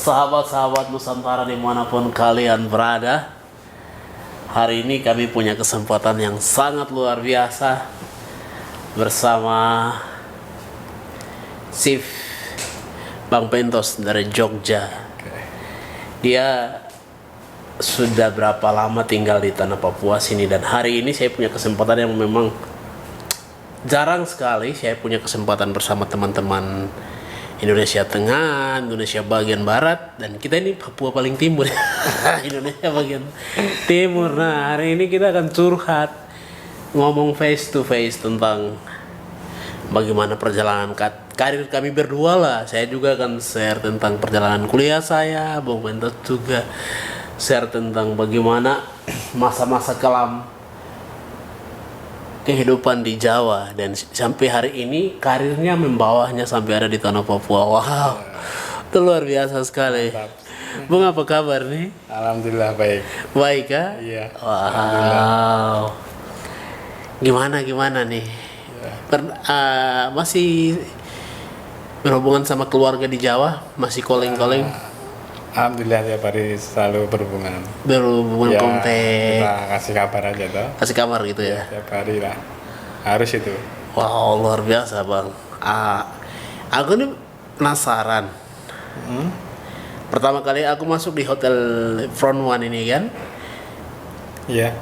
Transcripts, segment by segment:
Sahabat-sahabat Nusantara dimanapun kalian berada, hari ini kami punya kesempatan yang sangat luar biasa bersama Chief Bang Pentos dari Jogja. Dia sudah berapa lama tinggal di tanah Papua sini, dan hari ini saya punya kesempatan yang memang jarang sekali saya punya kesempatan bersama teman-teman Indonesia Tengah, Indonesia bagian Barat, dan kita ini Papua paling timur. Indonesia bagian timur. Nah, hari ini kita akan curhat, ngomong face to face tentang bagaimana perjalanan karir kami berdua lah. Saya juga akan share tentang perjalanan kuliah saya, Bang Pentos juga share tentang bagaimana masa-masa kelam kehidupan di Jawa, dan sampai hari ini karirnya membawanya sampai ada di tanah Papua. Wow, itu luar biasa sekali. Bung, apa kabar nih? Alhamdulillah baik. Baik kah? Iya. Wow. Gimana nih? Masih berhubungan sama keluarga di Jawa? Masih calling-calling? Alhamdulillah tiap hari selalu berhubungan. Berhubungan Ya, kontak. kita kasih kabar aja toh. Kasih kabar gitu ya? Tiap hari lah. Harus itu. Wow, luar biasa Bang. Aku nih penasaran. Pertama kali aku masuk di hotel Front One ini kan, Iya.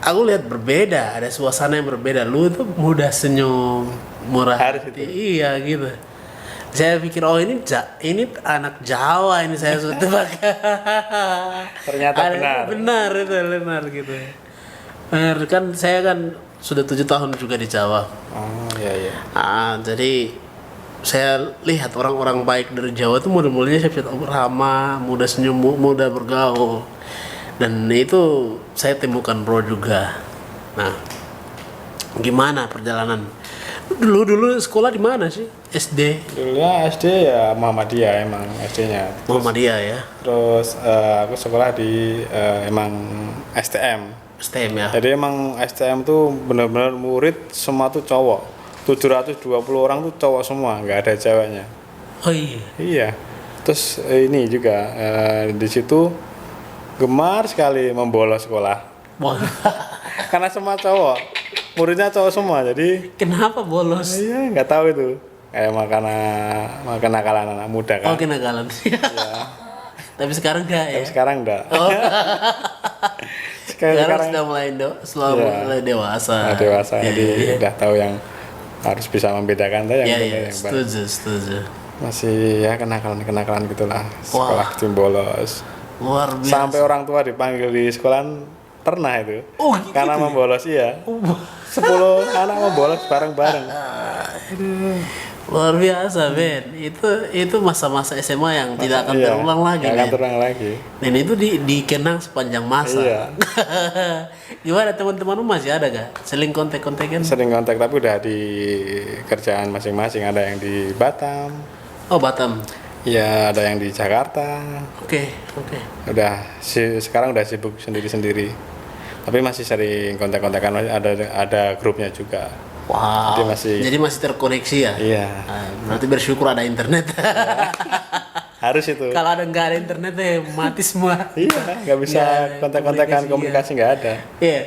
aku lihat berbeda, ada suasana yang berbeda. Lu tuh mudah senyum, murah Harus hati. Iya gitu. Saya pikir ini anak Jawa ini, saya sudah tebak. Ternyata benar. Benar gitu. Benar kan, saya kan sudah 7 tahun juga di Jawa. Oh iya. Jadi saya lihat orang-orang baik dari Jawa itu mudah-mudahnya saya ramah, mudah senyum, mudah bergaul. Dan itu saya temukan bro juga. Nah, gimana perjalanan? Dulu sekolah di mana sih? SD? Dulunya SD ya Muhammadiyah emang SD-nya. Muhammadiyah ya. Terus aku sekolah di emang STM. STM ya. Jadi emang STM tuh benar-benar murid semua tuh cowok. 720 orang tuh cowok semua, nggak ada ceweknya. Oh iya. Iya. Terus ini juga di situ gemar sekali membolos sekolah. Wah. Karena semua cowok, muridnya cowok semua. Jadi Kenapa bolos? iya nggak tahu itu. Kayak makan nakalan anak muda kan. Oh, kenakalan. Iya. Tapi sekarang enggak ya. Tapi sekarang enggak. Oh. sekarang sudah mulai dewasa. Nah, dewasa jadi Iya. udah tahu yang harus bisa membedakan tuh yang Iya, benar yang baik. setuju. Masih ya kenakalan gitulah. Sekolah tim bolos. Luar biasa. Sampai orang tua dipanggil di sekolah pernah itu. Oh, gitu Karena ya? membolos iya. 10 anak membolos bareng-bareng. Luar biasa, Ben. Itu masa-masa SMA yang tidak akan terulang lagi, Nggak akan Ben. terulang lagi. Dan itu dikenang sepanjang masa. Iya. Gimana teman-temanmu, masih ada gak? Seling kontak-kontakan? Sering kontak tapi udah di kerjaan masing-masing. Ada yang di Batam. Oh, Batam. Ya ada yang di Jakarta. Oke. Sekarang udah sibuk sendiri-sendiri. Tapi masih sering kontak-kontakan, ada grupnya juga. Wow. Jadi masih terkoneksi ya? Iya. Berarti bersyukur ada internet. Harus itu. Kalau nggak ada internet mati semua. Iya, nggak bisa Nggak ada kontak-kontakan, komunikasi nggak ada. Iya.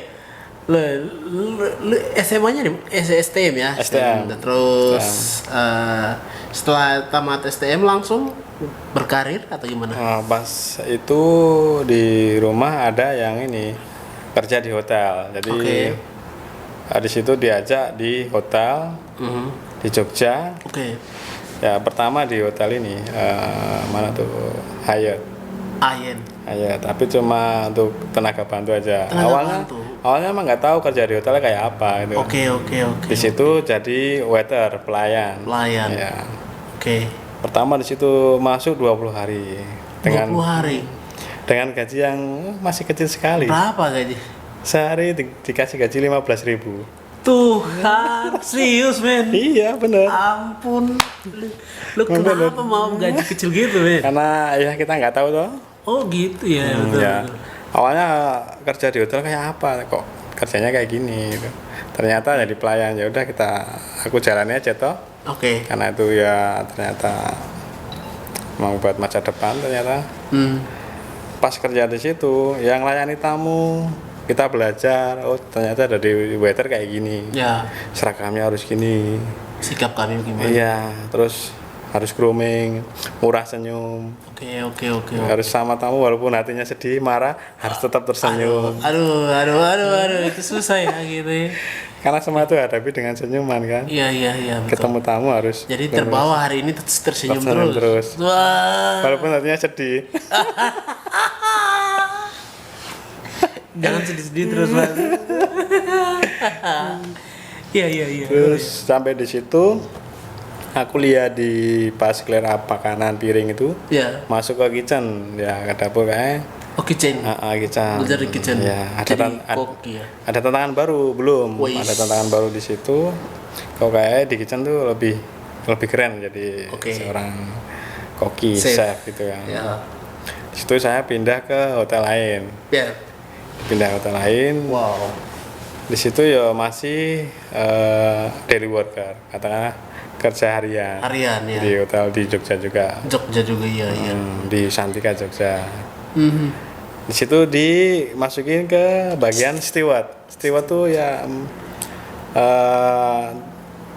Lu SMA-nya di STM ya? STM. Terus setelah tamat STM langsung berkarir atau gimana? Nah, pas itu di rumah ada yang ini kerja di hotel. Jadi di situ diajak di hotel di Jogja. Oke. Ya pertama di hotel ini mana tuh Hyatt. Hyatt, tapi cuma untuk tenaga bantu aja. Awalnya emang nggak tahu kerja di hotel kayak apa itu. Oke. Di situ jadi waiter, pelayan. Ya. Oke. Pertama di situ masuk 20 hari. 20 hari. Dengan gaji yang masih kecil sekali. Berapa gaji? Sehari dikasih gaji 15.000. Tuhan, serius men? Iya bener. Ampun. Lu kenapa mau gaji kecil gitu men? Karena ya kita nggak tahu toh. Oh gitu ya, betul. Ya. Awalnya kerja di hotel kayak apa? Kok kerjanya kayak gini? Gitu. Ternyata jadi pelayan. Ya udah aku jalani aja toh. Oke. Karena itu ya ternyata mau buat masa depan ternyata. Pas kerja di situ, yang layani tamu kita belajar, oh ternyata dari waiter kayak gini. Ya. Seragamnya harus gini. Sikap kami gimana? Iya, terus harus grooming, murah senyum. Oke. Harus sama tamu walaupun hatinya sedih, marah, harus tetap tersenyum. Aduh, itu susah ya gitu ya. Karena semua itu hadapi dengan senyuman kan. Iya, betul. Ketemu tamu harus. Jadi terbawa hari ini tersenyum terus. Wah. Walaupun hatinya sedih. Jangan sedih-sedih terus, Mas. Iya. Terus sampai di situ aku lihat di pas clear up makanan piring itu. Iya. Masuk ke kitchen, ya ke dapur kayak. Oh, kitchen. Kitchen. Belajar di kitchen. Ya, koki ya. Ada tantangan baru belum? Ada tantangan baru di situ. Kok kayak di kitchen tuh lebih keren jadi seorang koki, chef gitu kan. Ya. Di situ saya pindah ke hotel lain. Ya. Pindah ke hotel lain. Wow. Di situ ya masih daily worker, katakanlah kerja harian. Harian ya. Di hotel di Jogja juga. Jogja juga iya. Di Santika Jogja. Di situ dimasukin ke bagian steward. Steward tuh ya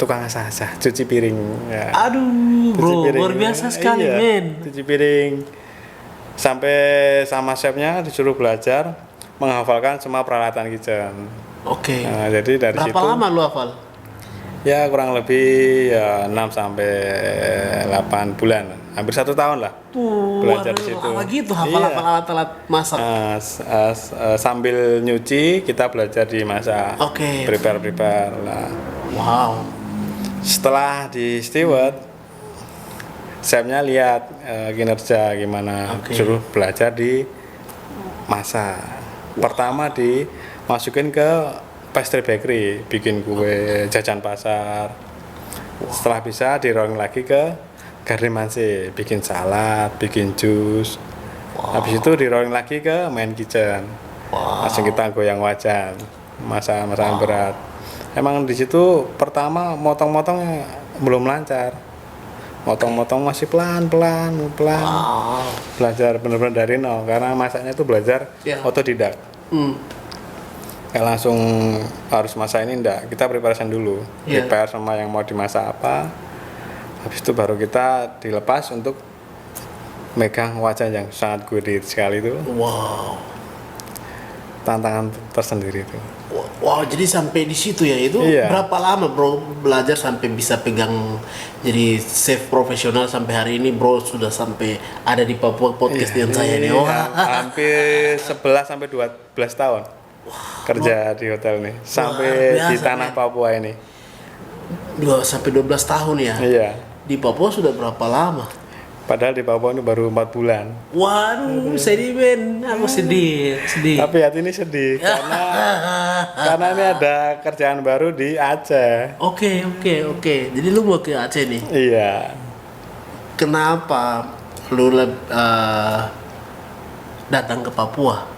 tukang asah-asah, cuci piring. Ya. Aduh, bro, luar biasa sekali, men. Cuci piring. Sampai sama chefnya disuruh belajar menghafalkan semua peralatan kitchen. Oke. Nah, jadi dari berapa situ. Berapa lama lu hafal? Ya kurang lebih 6 sampai 8 bulan, hampir 1 tahun lah. Belajar di situ. Lama gitu hafal alat-alat masak. Sambil nyuci kita belajar di masak. Oke. Prepare lah. Wow. Setelah di steward, chefnya lihat kinerja gimana, suruh belajar di masak. Pertama dimasukin ke pastry bakery, bikin kue jajan pasar. Setelah bisa dirolling lagi ke garden manger, bikin salad, bikin jus. Habis itu dirolling lagi ke main kitchen. Langsung kita goyang wajan, masakan berat. Emang di situ pertama motong-motong belum lancar. Motong-motong masih pelan. Belajar benar-benar dari nol karena masaknya itu belajar otodidak. Kayak langsung harus masak ini enggak, kita preparation dulu. Prepare sama yang mau dimasak apa. Habis itu baru kita dilepas untuk megang wajan yang sangat gurih sekali itu. Wow. Tantangan tersendiri itu. Wow, jadi sampai di situ ya itu berapa lama bro belajar sampai bisa pegang jadi chef profesional sampai hari ini bro sudah sampai ada di Papua podcast dengan saya nih. Hampir 11 sampai 12 tahun. Kerja di hotel nih sampai di tanah Papua ini 2 sampai 12 tahun ya. Iya. Di Papua sudah berapa lama? Padahal di Papua ini baru 4 bulan. Waduh, sedih men, aku sedih. Tapi hati ini sedih karena ini ada kerjaan baru di Aceh. Oke. Jadi lu mau ke Aceh nih? Iya. Kenapa lu datang ke Papua?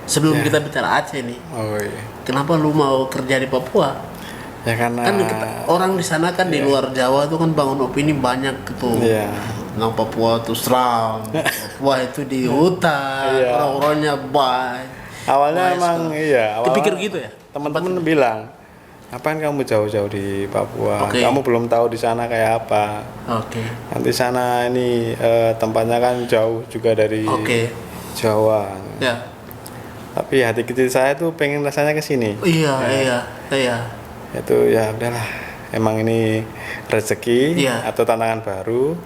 Sebelum kita bicara Aceh nih. Oh iya. Kenapa lu mau kerja di Papua? Ya karena kan orang di sana kan di luar Jawa tuh kan bangun opini banyak gitu. Iya. Nang Papua tuh seram. Papua itu di hutan, orang-orangnya baik. Awalnya emang Kepikir gitu ya? Teman-teman bilang, "Ngapain kamu jauh-jauh di Papua? Kamu belum tahu di sana kayak apa." Nanti sana ini tempatnya kan jauh juga dari Jawa. Ya. Tapi hati kecil saya tuh pengen rasanya ke sini. Iya. Itu ya udahlah. Emang ini rezeki atau tantangan baru.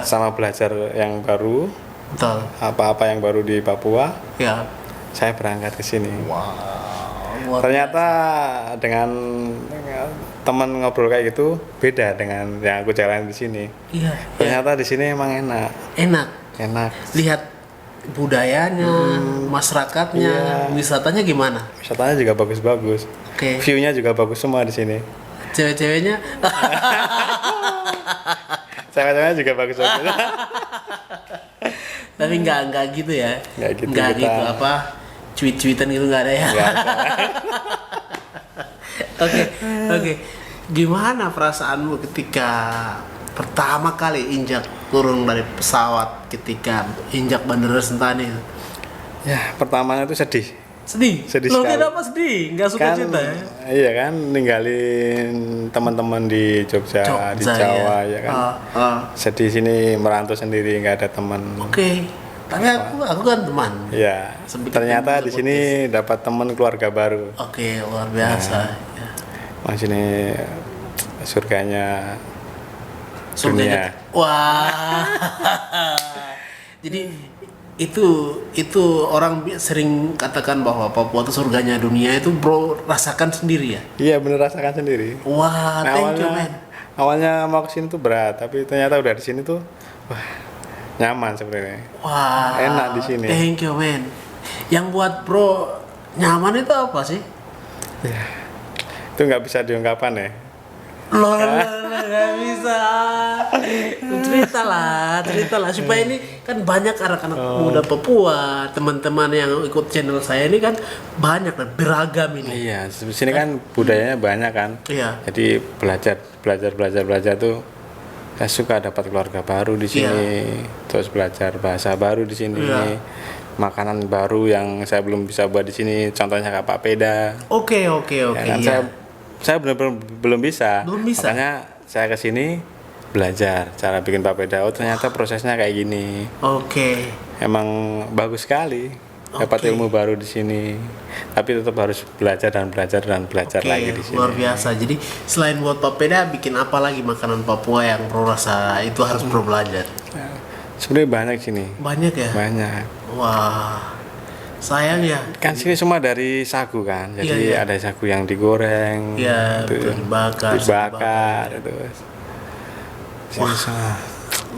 Sama belajar yang baru. Betul. Apa-apa yang baru di Papua. Iya. Saya berangkat ke sini. Wow. Ternyata dengan teman ngobrol kayak gitu beda dengan yang aku jalanin di sini. Iya. Ternyata di sini emang enak. Lihat budayanya, masyarakatnya, wisatanya gimana? Wisatanya juga bagus-bagus. View-nya juga bagus semua di sini. Cewek-ceweknya? Cewek-ceweknya juga bagus. Tapi nggak gitu ya? Nggak gitu apa? Cuit-cuitan gitu nggak ada ya? Oke. Gimana perasaanmu ketika pertama kali injak turun dari pesawat ketika injak Bandara Sentani? Ya, pertamanya itu sedih. Sedih Loh, sekali. Kenapa sedih? Nggak suka Kan, cinta ya? iya kan, ninggalin teman-teman di Jogja, di Jawa ya kan. Sedih sini merantau sendiri, nggak ada teman. Oke. Tapi aku kan teman. Ya. Ternyata di sini dapat teman keluarga baru. Oke, luar biasa. Ya. Mas ini surganya dunia. Wah. Jadi itu orang sering katakan bahwa Papua itu surganya dunia, itu bro rasakan sendiri ya? Iya, bener rasakan sendiri. Wah, thank you man. Awalnya mau kesini tuh berat, tapi ternyata udah di sini tuh wah, nyaman sebenarnya. Wah, enak di sini. Thank you man. Yang buat bro nyaman itu apa sih? Ya, itu nggak bisa diungkapkan ya. Loh, nggak bisa. Cerita lah supaya ini kan banyak anak-anak muda Papua, teman-teman yang ikut channel saya ini kan banyak dan beragam ini. Iya, di sini kan budayanya banyak kan. Iya. Jadi belajar tuh saya suka dapat keluarga baru di sini, terus belajar bahasa baru di sini. Makanan baru yang saya belum bisa buat di sini, contohnya kayak papeda. Oke. Ya kan, saya benar-benar belum bisa. Makanya saya ke sini belajar cara bikin papeda. Oh, ternyata prosesnya kayak gini. Oke. Emang bagus sekali. Dapat ilmu baru di sini. Tapi tetap harus belajar lagi di sini. Luar biasa. Jadi selain buat papeda, bikin apa lagi makanan Papua yang bro rasa itu harus bro belajar? Ya, sebenarnya banyak sini. Banyak ya? Banyak. Wah. Sayang ya. Kan sini semua dari sagu kan. Jadi ada sagu yang digoreng, dibakar itu. Wah,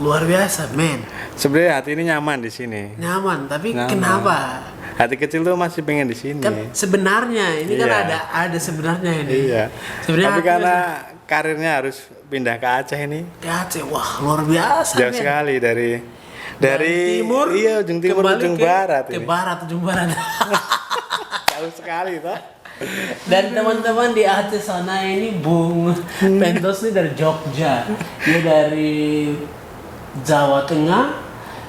luar biasa, men. Sebenarnya hati ini nyaman di sini. Nyaman, tapi kenapa? Hati kecil tuh masih pengen di sini. Kan sebenarnya ini kan ada sebenarnya ini. Iya. Sebenarnya tapi karena karirnya harus pindah ke Aceh ini. Ke Aceh, wah luar biasa. Jauh sekali dari timur, ujung timur ujung barat. Ke barat ujung barat. Jauh sekali toh. Dan teman-teman di Aceh sana ini Bung Pentos ini dari Jogja, dia dari Jawa Tengah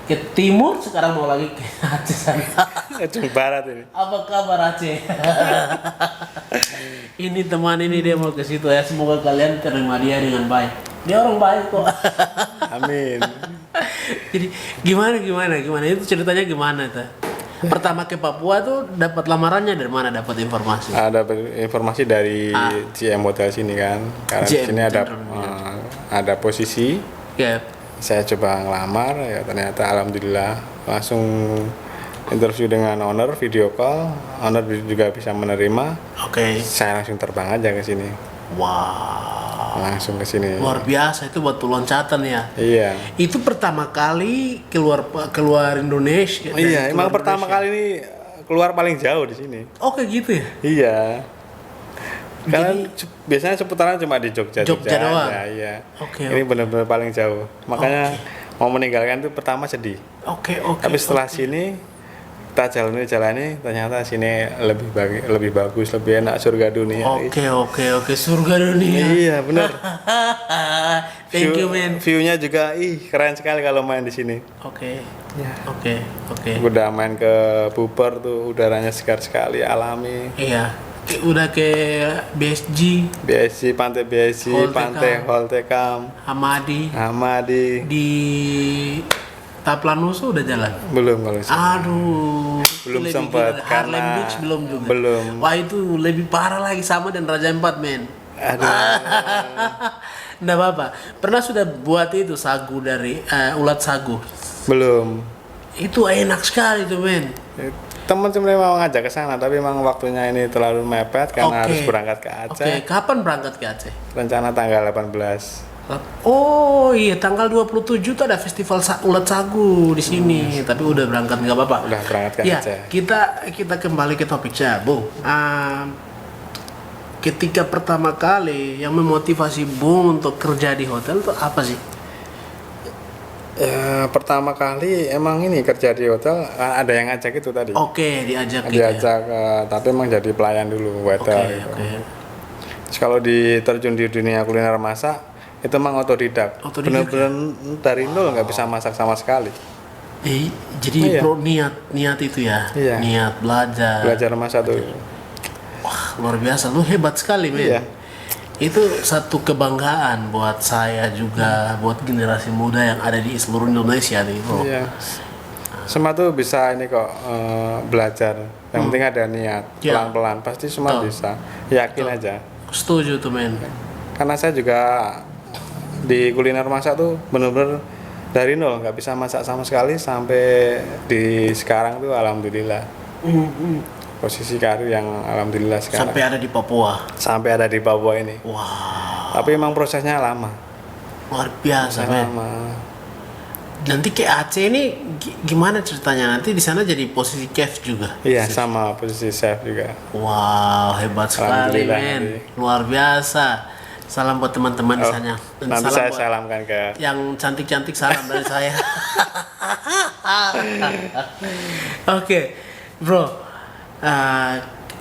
ke timur, sekarang mau lagi ke Aceh sana. Ujung barat ini. Apa kabar Aceh? Ini teman ini dia mau ke situ ya, semoga kalian terima dia dengan baik. Dia orang baik kok. Amin. Jadi gimana itu ceritanya gimana tuh? Pertama ke Papua tuh dapat lamarannya dari mana, dapat informasi? Ada informasi dari GM Hotel sini kan. Karena di sini ada posisi. Saya coba ngelamar ya, ternyata alhamdulillah langsung interview dengan owner, video call. Owner juga bisa menerima. Saya langsung terbang aja ke sini. Wow. Langsung ke sini. Luar biasa, itu batu loncatan ya. Iya. Itu pertama kali keluar Indonesia. Iya, emang pertama kali ini keluar paling jauh di sini. Oke gitu ya. Iya. Karena biasanya seputaran cuma di Jogja doang. Iya. Ini benar-benar paling jauh. Makanya mau meninggalkan itu pertama sedih. Tapi setelah sini kita jalani ternyata sini lebih bagus, lebih enak, surga dunia. Oke, surga dunia. Iya, benar. Thank you, man. View-nya juga keren sekali kalau main di sini. Oke. Udah main ke Buper tuh, udaranya segar sekali, alami. Iya. Udah ke BSG, Pantai BSG, Pantai Holtekam, Hamadi. Di Taplanusu udah jalan? Belum kalau Aduh. Belum sempat Harlem Beach belum juga. Belum. Wah itu lebih parah lagi, sama dan Raja Empat, men. Aduh. Nggak apa-apa. Pernah sudah buat itu sagu dari ulat sagu? Belum. Itu enak sekali tuh, men. Teman sebenarnya mau ngajak ke sana, tapi memang waktunya ini terlalu mepet karena harus berangkat ke Aceh. Kapan berangkat ke Aceh? Rencana tanggal 18. Oh iya, tanggal 27 tuh ada festival ulat sagu di sini. Tapi udah berangkat, nggak apa-apa. Udah berangkat ke Aceh. Kita kembali ke topiknya, Bung. Ketika pertama kali yang memotivasi Bung untuk kerja di hotel tuh apa sih? Pertama kali emang ini kerja di hotel, ada yang ngajak itu tadi. Diajak. Tapi emang jadi pelayan dulu waiter. Terus kalau diterjun di dunia kuliner masak, itu emang otodidak. Bener-bener dari nol nggak bisa masak sama sekali. Jadi bro niat itu ya, niat belajar masak tuh. Wah luar biasa, lu hebat sekali men. Itu satu kebanggaan buat saya juga, buat generasi muda yang ada di seluruh Indonesia nih bro. Semua tuh bisa ini kok belajar. Yang penting ada niat, pelan-pelan pasti semua bisa. Yakin aja. Setuju tuh men. Karena saya juga di kuliner masak tuh bener-bener dari nol, nggak bisa masak sama sekali sampai di sekarang tuh alhamdulillah. Posisi karir yang alhamdulillah sekarang. Sampai ada di Papua. Sampai ada di Papua ini. Wow. Tapi emang prosesnya lama. Luar biasa men. Nanti ke Aceh ini gimana ceritanya? Nanti di sana jadi posisi chef juga? Iya, sama posisi chef juga. Wow, hebat sekali men. Luar biasa. Salam buat teman-teman di sana. Dan nanti salam saya salamkan ke yang cantik-cantik, salam dari saya. Oke, bro.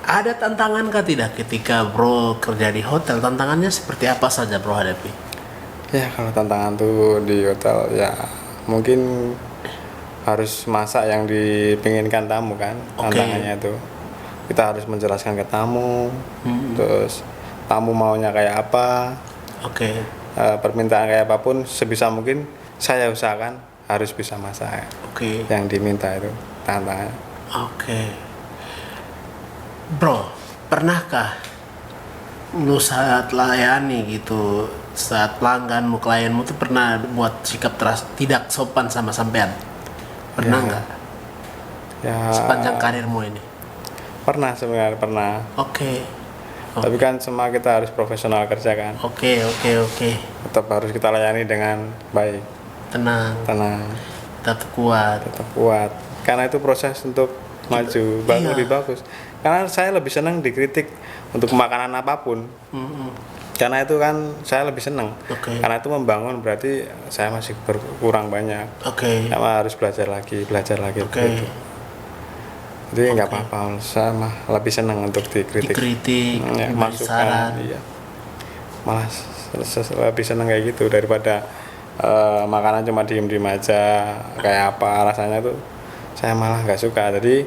Ada tantangan kah tidak ketika bro kerja di hotel? Tantangannya seperti apa saja bro hadapi? Ya kalau tantangan tuh di hotel ya mungkin harus masak yang dipinginkan tamu kan. Tantangannya tuh kita harus menjelaskan ke tamu, terus tamu maunya kayak apa, permintaan kayak apapun sebisa mungkin saya usahakan harus bisa masak. Yang diminta itu tantangannya. Bro, pernahkah lu saat layani gitu, saat pelangganmu, klienmu tuh pernah buat sikap tidak sopan sama sampean? Pernah nggak? Ya, sepanjang karirmu ini? Pernah sebenarnya, pernah. Tapi kan semua kita harus profesional kerja kan. Tetap harus kita layani dengan baik. Tenang. Tetap kuat. Karena itu proses untuk maju, lebih bagus. Karena saya lebih senang dikritik untuk makanan apapun. Karena itu kan saya lebih senang. Karena itu membangun, berarti saya masih berkurang banyak. Sama harus belajar lagi. Begitu. Jadi nggak apa-apa, saya mah lebih senang untuk dikritik, masukan, malah lebih senang kayak gitu daripada makanan cuma diem aja kayak apa rasanya tuh, saya malah nggak suka. Jadi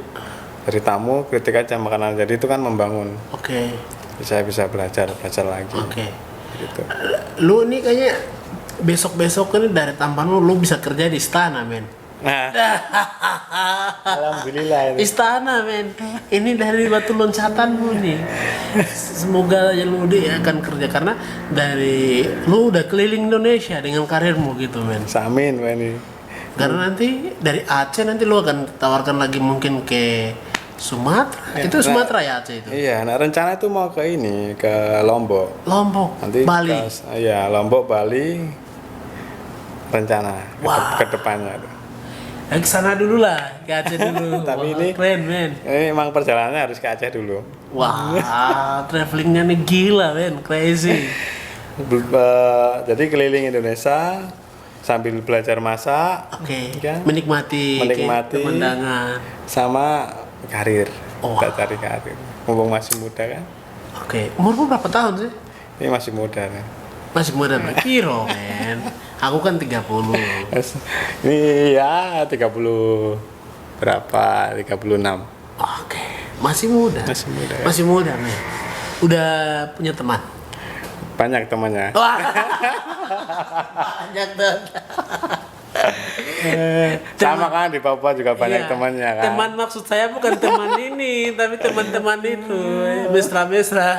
dari tamu kritik aja makanan, jadi itu kan membangun. Saya bisa belajar lagi. Gitu. Lu nih kayaknya besok ini dari tampan lu bisa kerja di istana men. Nah, alhamdulillah ini. Istana men, ini dari batu loncatanmu nih. Semoga aja lu akan kerja, karena dari lu udah keliling Indonesia dengan karirmu gitu men. Amin men. Karena nanti dari Aceh nanti lu akan tawarkan lagi mungkin ke Sumatera. Itu Sumatera ya Aceh itu? Iya, nah rencana itu mau ke ini, ke Lombok. Nanti Bali. Lombok, Bali. Rencana ke depannya tuh. Ke sana dulu lah, ke Aceh dulu. Tapi ini keren men. Ini emang perjalanannya harus ke Aceh dulu. Wah, travelingnya nih gila men, crazy. Jadi keliling Indonesia sambil belajar masak. Kan? Menikmati pemandangan. Sama karir. Kita cari karir. Mumpung masih muda kan. Umurmu berapa tahun sih? Ini masih muda kan. Masih muda piro men. Aku kan 30. Ini ya 30 berapa? 36. Masih muda. Masih muda men. Udah punya teman? Banyak temannya. Banyak tuh. Sama kan di Papua juga banyak temannya kan. Teman maksud saya bukan teman ini, tapi teman-teman itu mesra-mesra.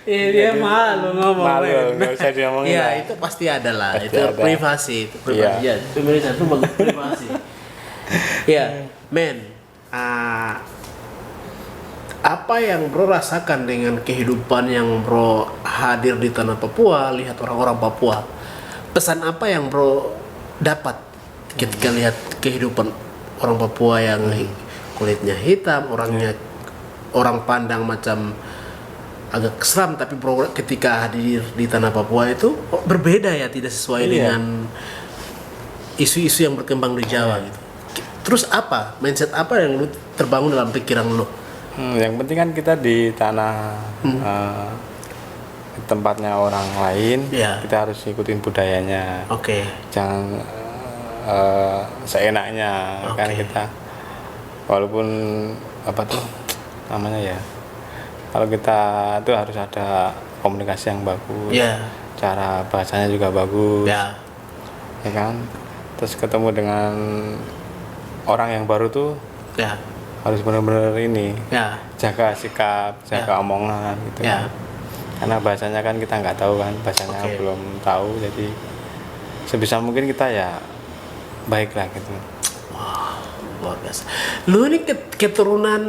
Dia malu ngomong. Nggak usah diomongin. Ya itu pasti ada lah. Itu privasi. Ya, pemirsa itu bagus privasi. Ya, men. Apa yang bro rasakan dengan kehidupan yang bro hadir di tanah Papua, lihat orang-orang Papua? Pesan apa yang bro dapat ketika lihat kehidupan orang Papua yang kulitnya hitam, orang pandang macam agak keseram, tapi bro ketika hadir di tanah Papua itu berbeda ya, tidak sesuai dengan isu-isu yang berkembang di Jawa gitu. Terus apa mindset apa yang lu terbangun dalam pikiran lu? Yang penting kan kita di tanah tempatnya orang lain, Ya. kita harus ikutin budayanya. Oke. Jangan seenaknya kan Oke. kita, walaupun apa tuh namanya ya, kalau kita tuh harus ada komunikasi yang bagus, Ya. cara bahasanya juga bagus, Ya. ya kan. Terus ketemu dengan orang yang baru tuh Ya. harus benar-benar ini, Ya. jaga sikap, jaga omongan gitu. Ya. Karena bahasanya kan kita nggak tahu kan, bahasanya Oke. belum tahu, jadi sebisa mungkin kita ya baik lah gitu. Luar biasa. Lu ini keturunan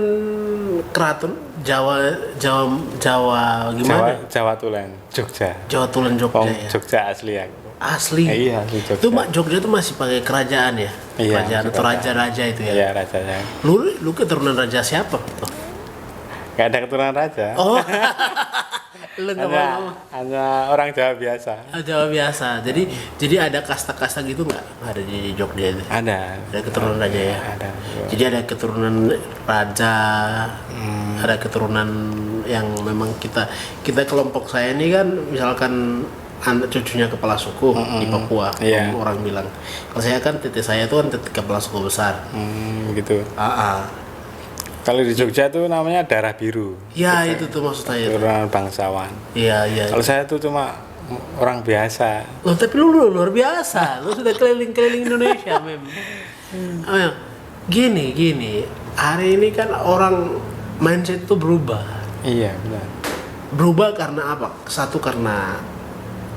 keraton Jawa gimana? Jawa Tulen, Jogja. Jawa Tulen Jogja Wong ya. Jogja asli ya. Asli. Iya, asli Jogja. Itu Jogja itu masih pakai kerajaan ya? Iya, Kerajaan masih atau kerajaan. raja-raja itu ya? Iya, rajanya. Lu keturunan raja siapa? Nggak ada keturunan raja. Oh. Lu nggak hanya, mau. hanya orang Jawa biasa. Jawa biasa. Jadi ada kasta-kasta gitu nggak? Ada di Jogja itu. Ada. Ada keturunan raja ya. Ada. Jadi ada keturunan raja, ada keturunan yang memang kita kelompok saya ini kan misalkan anak cucunya kepala suku di Papua, Iya. orang bilang. Kalau saya kan tete saya itu kan tete kepala suku besar. Gitu. Kalau di Jogja tuh namanya darah biru. Ya itu tuh maksud saya. Keturunan bangsawan. Iya. Kalau saya tuh cuma orang biasa. Loh, tapi lu luar biasa. Lu sudah keliling-keliling Indonesia, Mem. Gini. Hari ini kan orang mindset itu berubah. Iya, benar. Berubah karena apa? Satu karena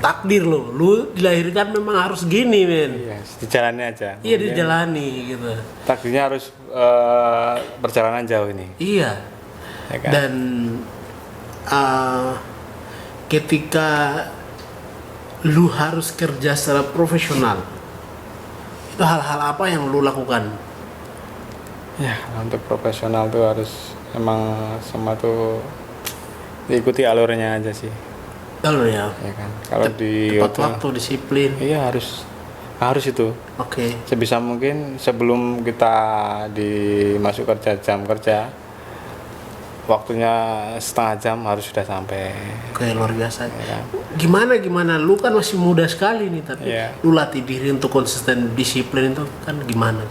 takdir lo. Lu dilahirkan memang harus gini, men. Iya, dijalani aja. Iya, dijalani gitu. Takdirnya harus perjalanan jauh ini. Iya. Ya kan? Dan ketika lu harus kerja secara profesional, itu hal-hal apa yang lu lakukan? Ya, untuk profesional tuh harus emang semua tuh diikuti alurnya aja sih. Alur ya. Ya kan. Kalau di Tepat hotel, waktu, disiplin. iya harus itu. Oke. Sebisa mungkin sebelum kita dimasuk kerja jam kerja, waktunya setengah jam harus sudah sampai. Oke, luar biasa. Ya kan? Gimana? Lu kan masih muda sekali nih, tapi Iya. lu latih diri untuk konsisten disiplin itu kan gimana?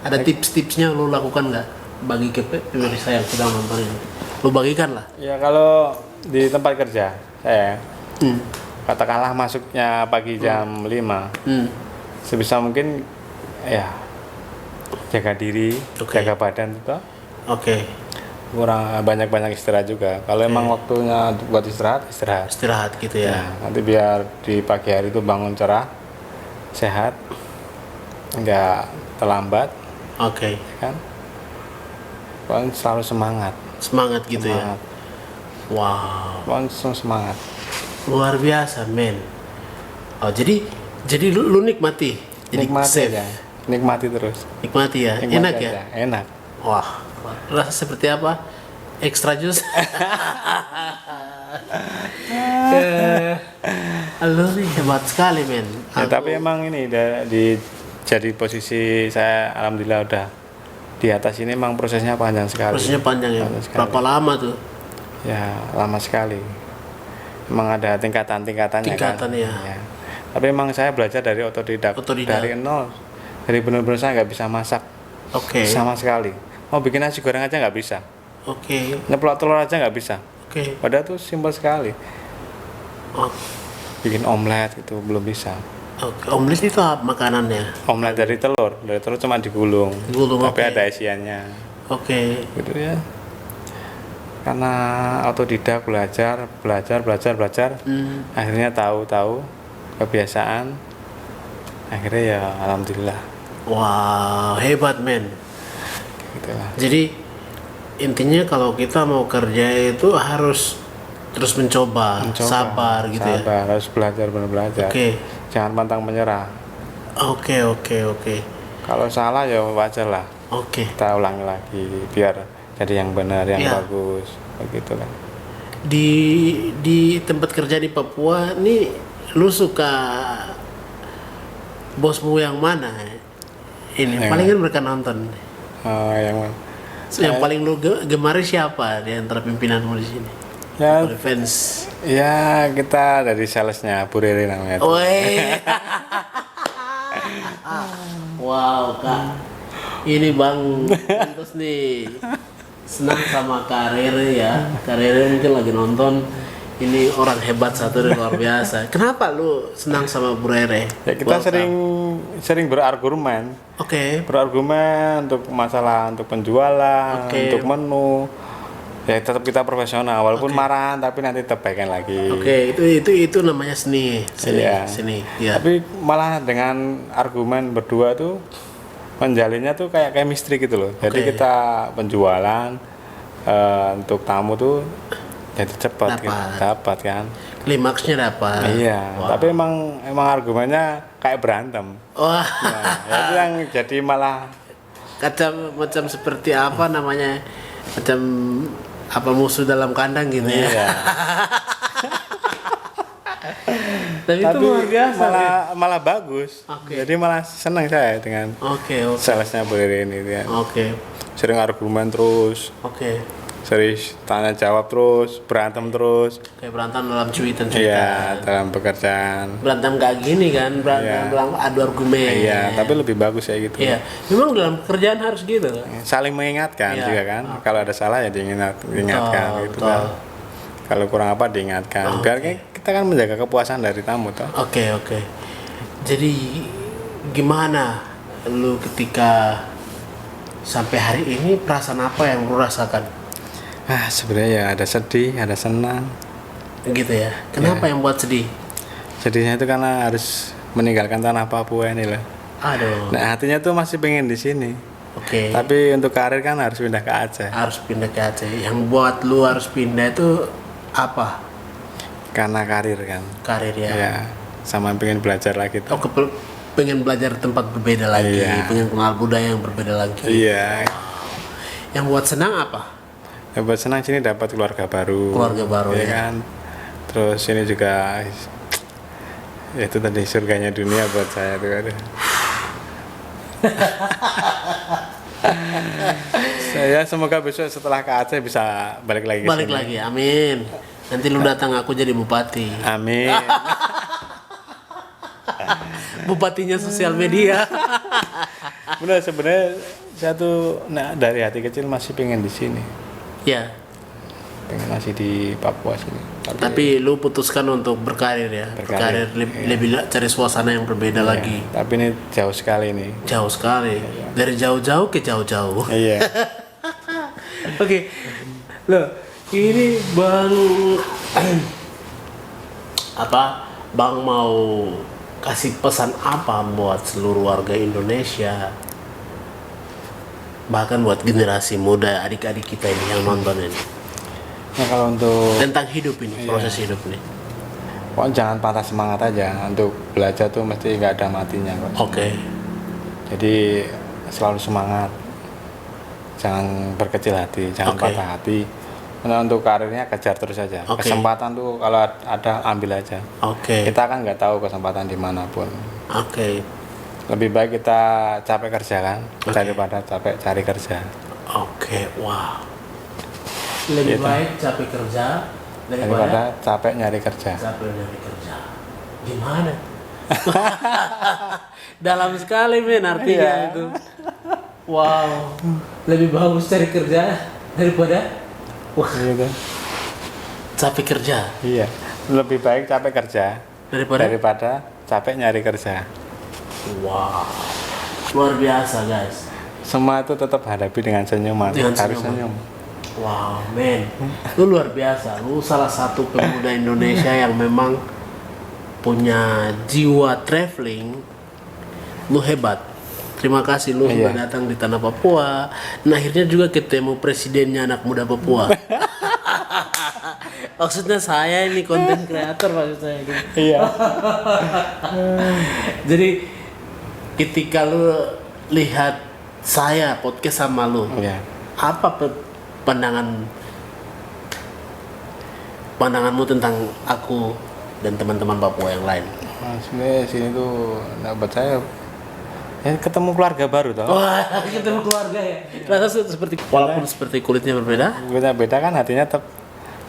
Ada tips-tipsnya lu lakukan nggak bagi ke pemirsa yang sedang nonton ini? Lu bagikan lah. Ya kalau di tempat kerja saya Hmm. katakanlah masuknya pagi jam 5, Hmm. sebisa mungkin ya jaga diri, Oke. jaga badan itu Oke. kurang banyak istirahat juga. Kalau emang waktunya buat istirahat. Istirahat gitu ya. Ya, nanti biar di pagi hari itu bangun cerah, sehat, nggak terlambat, Oke. kan? Pokoknya selalu semangat. Semangat gitu Semangat. ya. Wow. Pokoknya selalu semangat. Luar biasa, men. Oh, jadi lu nikmati. Jadi Nikmati safe. aja. Nikmati terus. Nikmati ya. Nikmati Enak aja. ya. Enak. Wah, rasa seperti apa? Extra jus. Lu nih hebat sekali, men. Ya, tapi emang ini jadi posisi saya alhamdulillah udah di atas ini, emang prosesnya panjang sekali. Prosesnya panjang ya. Panjang sekali. Berapa lama tuh? Ya, lama sekali. Emang ada tingkatan-tingkatannya Tingkatan kan. ya. Tapi emang saya belajar dari otodidak. Otodidak. Dari nol. Dari benar-benar saya nggak bisa masak Oke. sama sekali. Mau bikin nasi goreng aja nggak bisa. Oke. Nyeplok telur aja nggak bisa. Oke. Padahal tuh simpel sekali. Oh, Bikin omelet itu belum bisa. oke. Omelet itu apa makanannya? Omelet dari telur cuma digulung. Digulung, Tapi oke. ada isiannya. Oke. Gitu ya. Karena otodidak belajar, Hmm. akhirnya tahu kebiasaan. Akhirnya ya alhamdulillah. Wow, hebat, men. Gitu lah. Jadi intinya kalau kita mau kerja itu harus terus mencoba. Sabar gitu ya. Sabar, harus belajar, benar belajar. Oke. Jangan pantang menyerah. Oke. Kalau salah ya wajar lah. Oke. Kita ulangi lagi biar jadi yang benar, yang Iya. bagus. Begitu kan. Di tempat kerja di Papua nih lu suka bosmu yang mana? Ini Yang paling kan mereka nonton. Yang Yang paling lu gemari siapa di antara pimpinanmu di sini? Ya, fans. ya kita dari salesnya Bu Rere namanya. Woi. Wow, Kak. Ini Bang terus nih senang sama karir ya. Karir mungkin lagi nonton. Ini orang hebat satu dan luar biasa. Kenapa lu senang sama Bu Rere? Ya kita sering berargumen. Oke. Berargumen untuk masalah untuk penjualan, untuk menu. Ya tetap kita profesional walaupun marahan tapi nanti tetap baikan lagi. Oke, itu namanya seni. Seni. Ya. Tapi malah dengan argumen berdua tuh menjalinnya tuh kayak chemistry gitu loh. Jadi kita penjualan untuk tamu tuh jadi cepat gitu. Dapat kan. Klimaksnya dapat. Iya, tapi emang argumennya kayak berantem. Wah. Nah, itu yang jadi malah macam seperti apa namanya? Macam apa musuh dalam kandang gitu ya. Iya. Tapi itu luar biasa. Malah bagus. Jadi malah senang saya dengan salesnya Bu Rere ini ya. Sering argumen terus. Sering tanya jawab terus, berantem terus. Kayak berantem dalam cuitan. Iya, dalam pekerjaan. Berantem kayak gini kan, berantem adu argumen. Iya, tapi lebih bagus ya gitu. Iya, memang dalam pekerjaan harus gitu kan. Saling mengingatkan juga kan. Kalau ada salah ya diingatkan gitu kan. Kalau kurang apa diingatkan. Biar kita kan menjaga kepuasan dari tamu toh. Oke. Jadi gimana lu ketika sampai hari ini perasaan apa yang lu rasakan? Sebenarnya ya ada sedih, ada senang. Gitu ya. Kenapa yang buat sedih? Sedihnya itu karena harus meninggalkan tanah Papua ini lah. Aduh. Nah, hatinya tuh masih pengen di sini. Tapi untuk karir kan harus pindah ke Aceh. Harus pindah ke Aceh. Yang buat lu harus pindah itu apa? Karena karir kan. Karir ya. Ya, sama pengen belajar lagi tuh. Pengen belajar tempat berbeda lagi, pengen kenal budaya yang berbeda lagi. Iya. Yang buat senang apa? Ya buat senang sini dapat keluarga baru ya kan. Terus ini juga ya itu tadi surganya dunia buat saya tuh ada. Saya semoga besok setelah ke Aceh bisa balik lagi lagi, amin. Nanti lu datang aku jadi bupati. Amin. Bupatinya sosial media. Benar, sebenarnya saya tuh dari hati kecil masih pengen di sini. Ya. Pengen masih di Papua sini. Tapi lu putuskan untuk berkarir ya. Berkarir lebih cari suasana yang berbeda lagi. Tapi ini jauh sekali nih. Jauh sekali. Dari jauh-jauh ke jauh-jauh. Iya. Oke. Loh, ini Bang Bang mau kasih pesan apa buat seluruh warga Indonesia? Bahkan buat generasi muda, adik-adik kita ini yang nonton ini. Nah, kalau untuk tentang hidup ini, proses hidup ini. Pokoknya jangan patah semangat aja. Untuk belajar tuh mesti nggak ada matinya kok. Jadi selalu semangat. Jangan berkecil hati, jangan patah hati. Nah, untuk karirnya kejar terus aja. Kesempatan tuh kalau ada ambil aja. Kita kan nggak tahu kesempatan dimanapun. Lebih baik kita capek kerja kan daripada capek cari kerja. Wow. Lebih baik capek kerja daripada capek nyari kerja. Gimana? Dalam sekali men artinya itu. Wow. Lebih bagus cari kerja daripada capek kerja. Iya. Lebih baik capek kerja daripada capek nyari kerja. Wow, luar biasa guys. Semua itu tetap hadapi dengan senyuman. Harus senyum. Wow, men, lu luar biasa. Lu salah satu pemuda Indonesia yang memang punya jiwa traveling. Lu hebat. Terima kasih lu sudah datang di tanah Papua. Nah, akhirnya juga ketemu presidennya anak muda Papua. Maksudnya saya ini konten kreator maksud saya gitu. Iya. Jadi ketika lu lihat saya podcast sama lu, apa pandanganmu tentang aku dan teman-teman Papua yang lain? Sebenarnya sini tuh buat saya ketemu keluarga baru toh. Wah, ketemu keluarga ya. Rasa seperti walaupun seperti kulitnya berbeda. Kulitnya beda kan hatinya tetap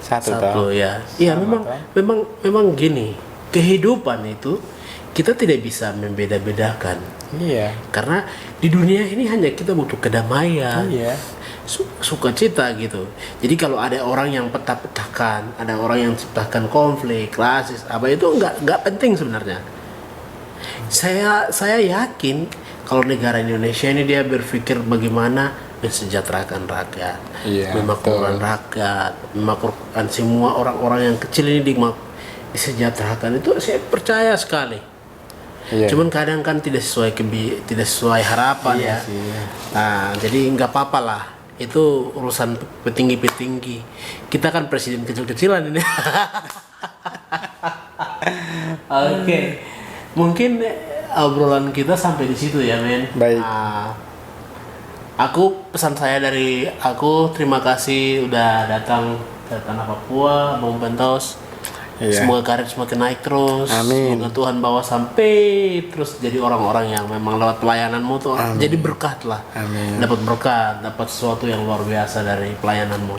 Satu ya. Iya, memang gini. Kehidupan itu kita tidak bisa membeda-bedakan. Iya. Karena di dunia ini hanya kita butuh kedamaian. Iya. Sukacita gitu. Jadi kalau ada orang yang pecah-pecahkan, ada orang yang ciptakan konflik, rasis, apa itu nggak penting sebenarnya. Saya yakin kalau negara Indonesia ini dia berpikir bagaimana mensejahterakan rakyat, memakmurkan rakyat, memakmurkan semua orang-orang yang kecil ini disejahterakan, itu saya percaya sekali. Cuman kadang kan tidak sesuai harapan ya. Nah, jadi nggak apa-apa lah. Itu urusan petinggi-petinggi. Kita kan presiden kecil-kecilan ini. Oke. Mungkin obrolan kita sampai di situ ya, men. Baik. Pesan saya dari aku, terima kasih udah datang ke Tanah Papua, Bung Pentos. Semoga karir semakin naik terus. Amin. Semoga Tuhan bawa sampai terus jadi orang-orang yang memang lewat pelayananmu tuh jadi berkat lah. Amin. Dapat berkat, dapat sesuatu yang luar biasa dari pelayananmu.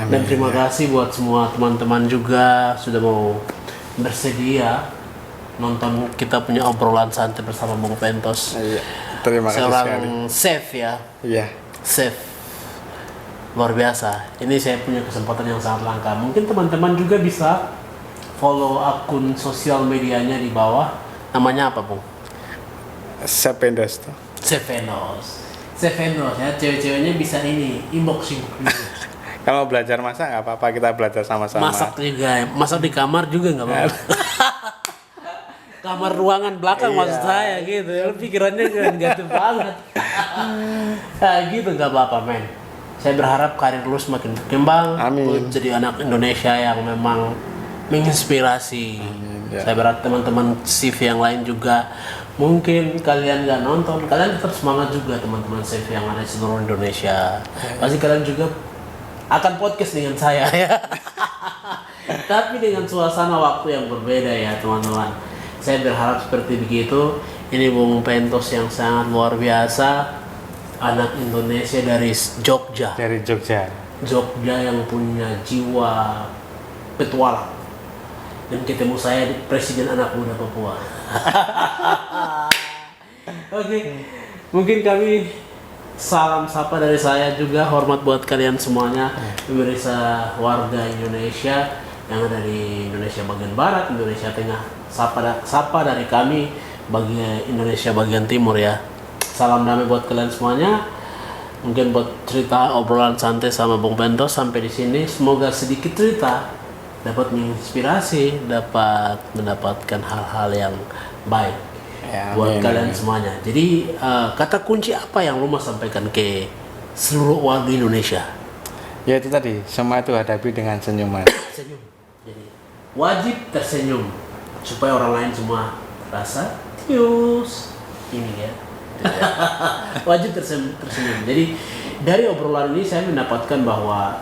Amin. Dan terima kasih buat semua teman-teman juga sudah mau bersedia nonton kita punya obrolan santai bersama Bung Pentos. Terima kasih seorang sekali. chef ya. Iya. Chef luar biasa. Ini saya punya kesempatan yang sangat langka. Mungkin teman-teman juga bisa follow akun sosial medianya di bawah. Namanya apa, Bung? Chef Pentos tuh. Chef Pentos ya. Cewek-ceweknya bisa inbox juga. Kalau belajar masak nggak apa-apa, kita belajar sama-sama. Masak juga, masak di kamar juga nggak apa-apa. Kamar ruangan belakang maksud saya gitu. Pikirannya negatif banget. Nah, gitu nggak apa-apa, men. Saya berharap karir lu semakin berkembang. Amin. Jadi anak Indonesia yang memang menginspirasi. Saya berharap teman-teman chef yang lain juga, mungkin kalian nggak nonton, kalian tetap semangat juga teman-teman chef yang ada di seluruh Indonesia. Pasti kalian juga akan podcast dengan saya ya. Tapi dengan suasana waktu yang berbeda ya teman-teman. Saya berharap seperti begitu. Ini Bung Pentos yang sangat luar biasa, anak Indonesia dari Jogja. Dari Jogja. Jogja yang punya jiwa petualang. Dan ketemu saya di Presiden Anak Muda Papua. Oke, mungkin kami salam sapa dari saya juga, hormat buat kalian semuanya, pemirsa warga Indonesia yang ada di Indonesia bagian barat, Indonesia tengah. Sapa dari kami bagi Indonesia bagian timur ya. Salam damai buat kalian semuanya. Mungkin buat cerita obrolan santai sama Bung Pentos sampai di sini. Semoga sedikit cerita dapat menginspirasi, dapat mendapatkan hal-hal yang baik buat kalian semuanya. Jadi kata kunci apa yang lu mau sampaikan ke seluruh warga Indonesia? Ya itu tadi, semua itu hadapi dengan senyuman. Senyum. Jadi wajib tersenyum supaya orang lain semua rasa tius ini ya. Wajib tersenyum. Jadi dari obrolan ini saya mendapatkan bahwa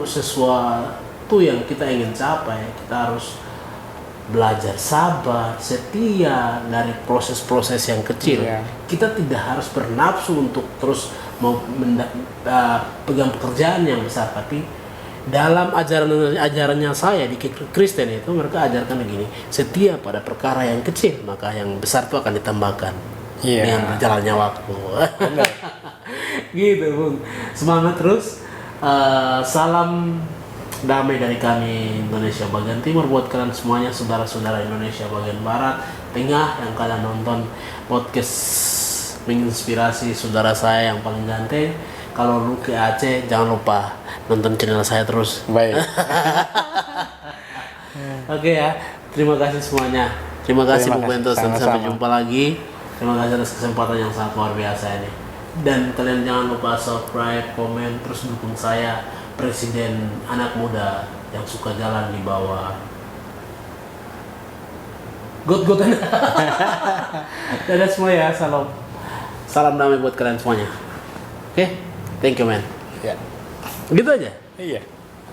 sesuatu yang kita ingin capai, kita harus belajar sabar, setia dari proses-proses yang kecil. Kita tidak harus bernafsu untuk terus mau pegang pekerjaan yang besar, tapi dalam ajarannya saya di Kristen itu mereka ajarkan begini, setia pada perkara yang kecil maka yang besar itu akan ditambahkan dengan berjalannya waktu. Gitu Bung, semangat terus. Salam damai dari kami Indonesia bagian timur buat kalian semuanya, saudara-saudara Indonesia bagian barat, tengah yang kalian nonton podcast menginspirasi saudara saya yang paling ganteng. Kalau lu ke Aceh jangan lupa nonton channel saya terus. Baik. Oke ya, terima kasih semuanya. Terima kasih Bung Pentos dan sampai jumpa lagi. Terima kasih atas kesempatan yang sangat luar biasa ini. Dan kalian jangan lupa subscribe, komen, terus dukung saya, Presiden Anak Muda yang suka jalan di bawah got-gotan. Dadah semua ya, salam damai buat kalian semuanya. Oke, thank you man. Ya. Gitu aja. Iya.